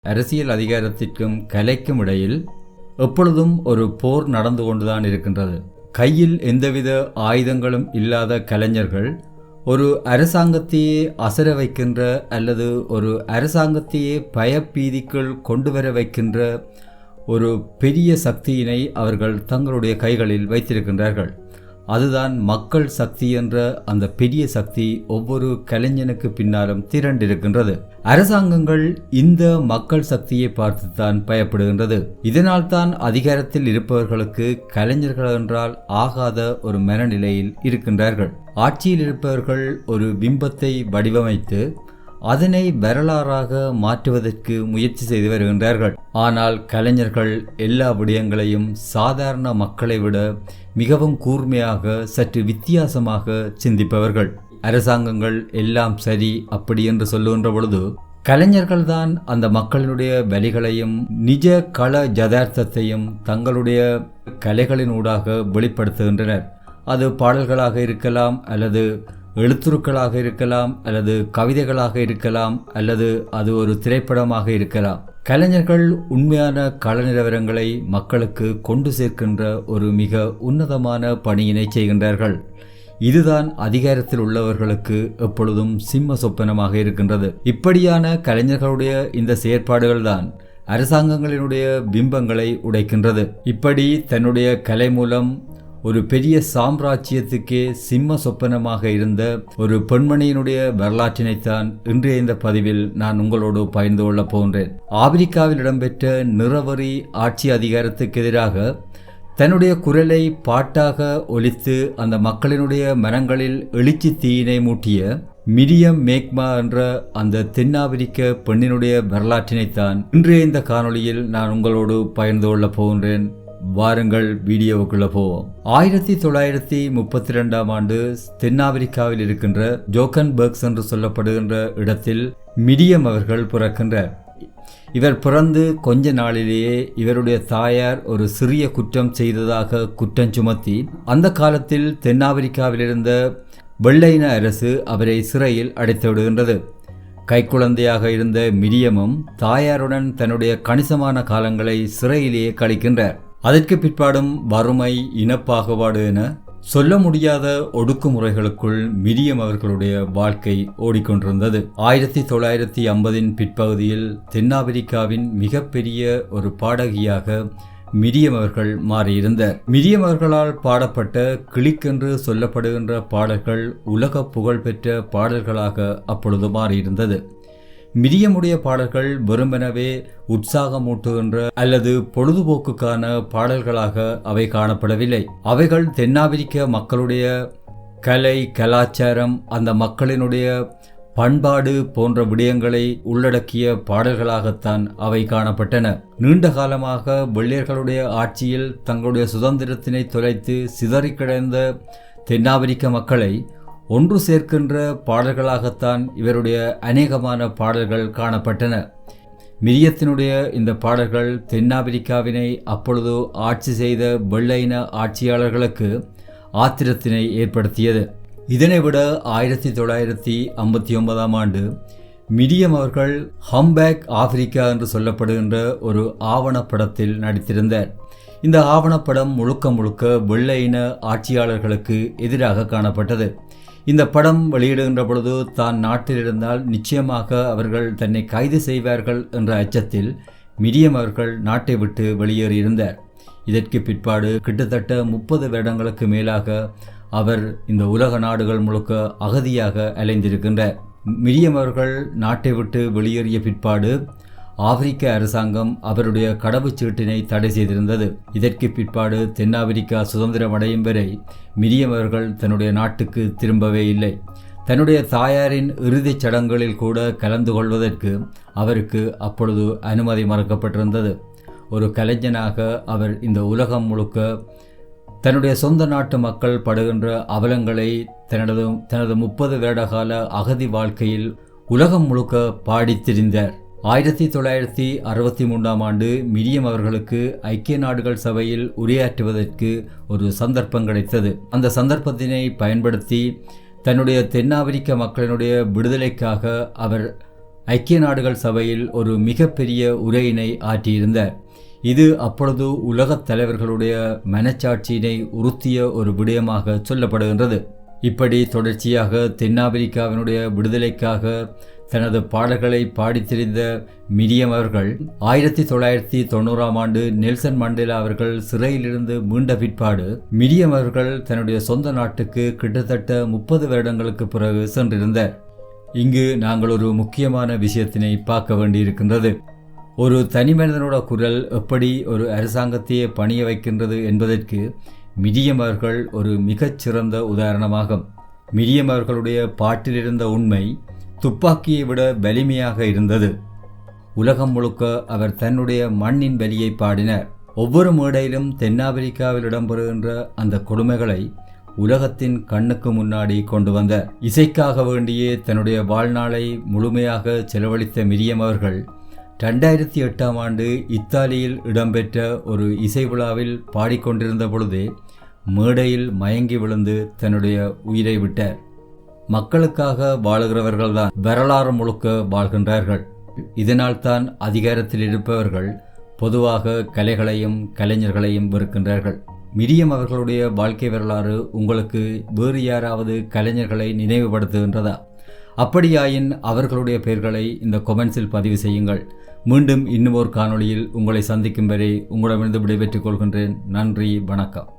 அரசியல் அதிகாரத்திற்கும் கலைக்கும் இடையில் எப்பொழுதும் ஒரு போர் நடந்து கொண்டுதான் இருக்கின்றது. கையில் எந்தவித ஆயுதங்களும் இல்லாத கலைஞர்கள் ஒரு அரசாங்கத்தையே அசர வைக்கின்ற அல்லது ஒரு அரசாங்கத்தையே பயப்பீதிக்குள் கொண்டு வர வைக்கின்ற ஒரு பெரிய சக்தியினை அவர்கள் தங்களுடைய கைகளில் வைத்திருக்கின்றார்கள். அதுதான் மக்கள் சக்தி என்ற அந்த பெரிய சக்தி ஒவ்வொரு கலைஞனுக்கு பின்னாலும் திரண்டிருக்கின்றது. அரசாங்கங்கள் இந்த மக்கள் சக்தியை பார்த்துத்தான் பயப்படுகின்றது. இதனால் தான் அதிகாரத்தில் இருப்பவர்களுக்கு கலைஞர்கள் என்றால் ஆகாத ஒரு மனநிலையில் இருக்கின்றார்கள். ஆட்சியில் இருப்பவர்கள் ஒரு பிம்பத்தை வடிவமைத்து அதனை வரலாறாக மாற்றுவதற்கு முயற்சி செய்து வருகின்றார்கள். ஆனால் கலைஞர்கள் எல்லா விடயங்களையும் சாதாரண மக்களை விட மிகவும் கூர்மையாக சற்று வித்தியாசமாக சிந்திப்பவர்கள். அரசாங்கங்கள் எல்லாம் சரி அப்படி என்று சொல்லுகின்ற பொழுது கலைஞர்கள்தான் அந்த மக்களினுடைய வலிகளையும் நிஜ கள யதார்த்தத்தையும் தங்களுடைய கலைகளினூடாக வெளிப்படுத்துகின்றனர். அது பாடல்களாக இருக்கலாம், அல்லது எழுத்துருக்களாக இருக்கலாம், அல்லது கவிதைகளாக இருக்கலாம், அல்லது அது ஒரு திரைப்படமாக இருக்கலாம். கலைஞர்கள் உண்மையான கள நிலவரங்களை மக்களுக்கு கொண்டு சேர்க்கின்ற ஒரு மிக உன்னதமான பணியினை செய்கின்றார்கள். இதுதான் அதிகாரத்தில் உள்ளவர்களுக்கு எப்பொழுதும் சிம்ம சொப்பனமாக இருக்கின்றது. இப்படியான கலைஞர்களுடைய இந்த செயற்பாடுகள் தான் அரசாங்கங்களினுடைய பிம்பங்களை உடைக்கின்றது. இப்படி தன்னுடைய கலை மூலம் ஒரு பெரிய சாம்ராஜ்யத்துக்கே சிம்ம சொப்பனமாக இருந்த ஒரு பெண்மணியினுடைய வரலாற்றினைத்தான் இன்றைய இந்த பதிவில் நான் உங்களோடு பகிர்ந்து கொள்ளப் போகின்றேன். ஆப்பிரிக்காவில் இடம்பெற்ற நிறவரி ஆட்சி அதிகாரத்துக்கு எதிராக தன்னுடைய குரலை பாட்டாக ஒலித்து அந்த மக்களினுடைய மனங்களில் எழுச்சி தீயினை மூட்டிய மிரியம் மேக்மா என்ற அந்த தென்னாப்பிரிக்க பெண்ணினுடைய வரலாற்றினைத்தான் இன்றைய இந்த காணொளியில் நான் உங்களோடு பகிர்ந்து கொள்ளப் போகின்றேன். வாருங்கள் வீடியோவுக்குள்ள போவோம். 1932 ஆண்டு தென்னாப்பிரிக்காவில் இருக்கின்ற ஜோகன்பர்க் என்று சொல்லப்படுகின்ற இடத்தில் மிரியம் அவர்கள் பிறக்கின்றார். இவர் பிறந்து கொஞ்ச நாளிலேயே இவருடைய தாயார் ஒரு சிறிய குற்றம் செய்ததாக குற்றம் சுமத்தி அந்த காலத்தில் தென்னாப்பிரிக்காவில் இருந்த வெள்ளையின அரசு அவரை சிறையில் அடைத்து விடுகின்றது. கைக்குழந்தையாக இருந்த மிரியமும் தாயாருடன் தன்னுடைய கணிசமான காலங்களை சிறையிலேயே கழிக்கின்றார். அதற்கு பிற்பாடும் வறுமை, இனப்பாகுபாடு என சொல்ல முடியாத ஒடுக்குமுறைகளுக்குள் மிரியம் அவர்களுடைய வாழ்க்கை ஓடிக்கொண்டிருந்தது. 1950 பிற்பகுதியில் தென்னாப்பிரிக்காவின் மிகப்பெரிய ஒரு பாடகியாக மிரியம் அவர்கள் மாறியிருந்தார். மிரியம் அவர்களால் பாடப்பட்ட கிளிக் என்று சொல்லப்படுகின்ற பாடல்கள் உலக புகழ்பெற்ற பாடல்களாக அப்பொழுது மாறியிருந்தது. மிரியமுடைய பாடல்கள் வெறுமெனவே உற்சாகமூட்டுகின்ற அல்லது பொழுதுபோக்குக்கான பாடல்களாக அவை காணப்படவில்லை. அவைகள் தென்னாப்பிரிக்க மக்களுடைய கலை, கலாச்சாரம், அந்த மக்களினுடைய பண்பாடு போன்ற விடயங்களை உள்ளடக்கிய பாடல்களாகத்தான் அவை காணப்பட்டன. நீண்ட காலமாக வெள்ளையர்களுடைய ஆட்சியில் தங்களுடைய சுதந்திரத்தினை தொலைத்து சிதறி கிடந்த தென்னாப்பிரிக்க மக்களை ஒன்று சேர்க்கின்ற பாடல்களாகத்தான் இவருடைய அநேகமான பாடல்கள் காணப்பட்டன. மிரியத்தினுடைய இந்த பாடல்கள் தென்னாப்பிரிக்காவினை அப்பொழுது ஆட்சி செய்த வெள்ளையின ஆட்சியாளர்களுக்கு ஆத்திரத்தினை ஏற்படுத்தியது. இதனைவிட 1959 ஆண்டு மிரியம் அவர்கள் ஹம்பேக் ஆப்பிரிக்கா என்று சொல்லப்படுகின்ற ஒரு ஆவணப்படத்தில் நடித்திருந்தார். இந்த ஆவணப்படம் முழுக்க முழுக்க வெள்ளையின ஆட்சியாளர்களுக்கு எதிராக காணப்பட்டது. இந்த படம் வெளியிடுகின்ற பொழுது தான் நாட்டில் இருந்தால் நிச்சயமாக அவர்கள் தன்னை கைது செய்வார்கள் என்ற அச்சத்தில் மிரியம் அவர்கள் நாட்டை விட்டு வெளியேறியிருந்தார். இதற்கு பிற்பாடு கிட்டத்தட்ட 30 வருடங்களுக்கு மேலாக அவர் இந்த உலக நாடுகள் முழுக்க அகதியாக அலைந்திருக்கின்றார். மிரியம் அவர்கள் நாட்டை விட்டு வெளியேறிய பிற்பாடு ஆப்பிரிக்க அரசாங்கம் அவருடைய கடவுச்சீட்டினை தடை செய்திருந்தது. இதற்கு பிற்பாடு தென்னாப்பிரிக்கா சுதந்திரம் அடையும் வரை மிரியம் அவர்கள் தன்னுடைய நாட்டுக்கு திரும்பவே இல்லை. தன்னுடைய தாயாரின் இறுதிச் சடங்குகளில் கூட கலந்து கொள்வதற்கு அவருக்கு அப்பொழுது அனுமதி மறுக்கப்பட்டிருந்தது. ஒரு கலைஞனாக அவர் இந்த உலகம் முழுக்க தன்னுடைய சொந்த நாட்டு மக்கள் படுகின்ற அவலங்களை தனது 30 வருடகால அகதி வாழ்க்கையில் உலகம் முழுக்க பாடித் திரிந்தார். 1963 ஆண்டு மிரியம் அவர்களுக்கு ஐக்கிய நாடுகள் சபையில் உரையாற்றுவதற்கு ஒரு சந்தர்ப்பம் கிடைத்தது. அந்த சந்தர்ப்பத்தினை பயன்படுத்தி தன்னுடைய தென்னாப்பிரிக்க மக்களினுடைய விடுதலைக்காக அவர் ஐக்கிய நாடுகள் சபையில் ஒரு மிகப்பெரிய உரையினை ஆற்றியிருந்தார். இது அப்பொழுது உலகத் தலைவர்களுடைய மனச்சாட்சியினை உறுத்திய ஒரு விடயமாக சொல்லப்படுகின்றது. இப்படி தொடர்ச்சியாக தென்னாப்பிரிக்காவினுடைய விடுதலைக்காக தனது பாடல்களை பாடித் திரிந்த மிரியம் அவர்கள் 1990ஆம் ஆண்டு நெல்சன் மண்டேலா அவர்கள் சிறையிலிருந்து மீண்ட பிற்பாடு மிரியம் அவர்கள் தன்னுடைய சொந்த நாட்டுக்கு கிட்டத்தட்ட 30 வருடங்களுக்கு பிறகு சென்றிருந்தார். இங்கு நாங்கள் ஒரு முக்கியமான விஷயத்தினை பார்க்க வேண்டியிருக்கின்றது. ஒரு தனி மனிதனோட குரல் எப்படி ஒரு அரசாங்கத்தையே பணிய வைக்கின்றது என்பதற்கு மிரியம் அவர்கள் ஒரு மிகச்சிறந்த உதாரணமாகும். மிரியம் அவர்களுடைய பாட்டிலிருந்த உண்மை துப்பாக்கியை விட வலிமையாக இருந்தது. உலகம் முழுக்க அவர் தன்னுடைய மண்ணின் வலியை பாடினார். ஒவ்வொரு மேடையிலும் தென்னாப்பிரிக்காவில் இடம்பெறுகின்ற அந்த கொடுமைகளை உலகத்தின் கண்ணுக்கு முன்னாடி கொண்டு வந்தார். இசைக்காக வேண்டியே தன்னுடைய வாழ்நாளை முழுமையாக செலவழித்த மிரியம் அவர்கள் 2008ஆம் ஆண்டு இத்தாலியில் இடம்பெற்ற ஒரு இசை விழாவில் பாடிக்கொண்டிருந்த பொழுதே மேடையில் மயங்கி விழுந்து தன்னுடைய உயிரை விட்டார். மக்களுக்காக வாழுகிறவர்கள்தான் வரலாறு முழுக்க வாழ்கின்றார்கள். இதனால்தான் அதிகாரத்தில் இருப்பவர்கள் பொதுவாக கலைகளையும் கலைஞர்களையும் வெறுக்கின்றார்கள். மிரியம் அவர்களுடைய வாழ்க்கை வரலாறு உங்களுக்கு வேறு யாராவது கலைஞர்களை நினைவுபடுத்துகின்றதா? அப்படியாயின் அவர்களுடைய பெயர்களை இந்த கொமெண்ட்ஸில் பதிவு செய்யுங்கள். மீண்டும் இன்னும் ஒரு காணொளியில் உங்களை சந்திக்கும் வரை உங்களிடமிருந்து விடைபெற்றுக் கொள்கின்றேன். நன்றி, வணக்கம்.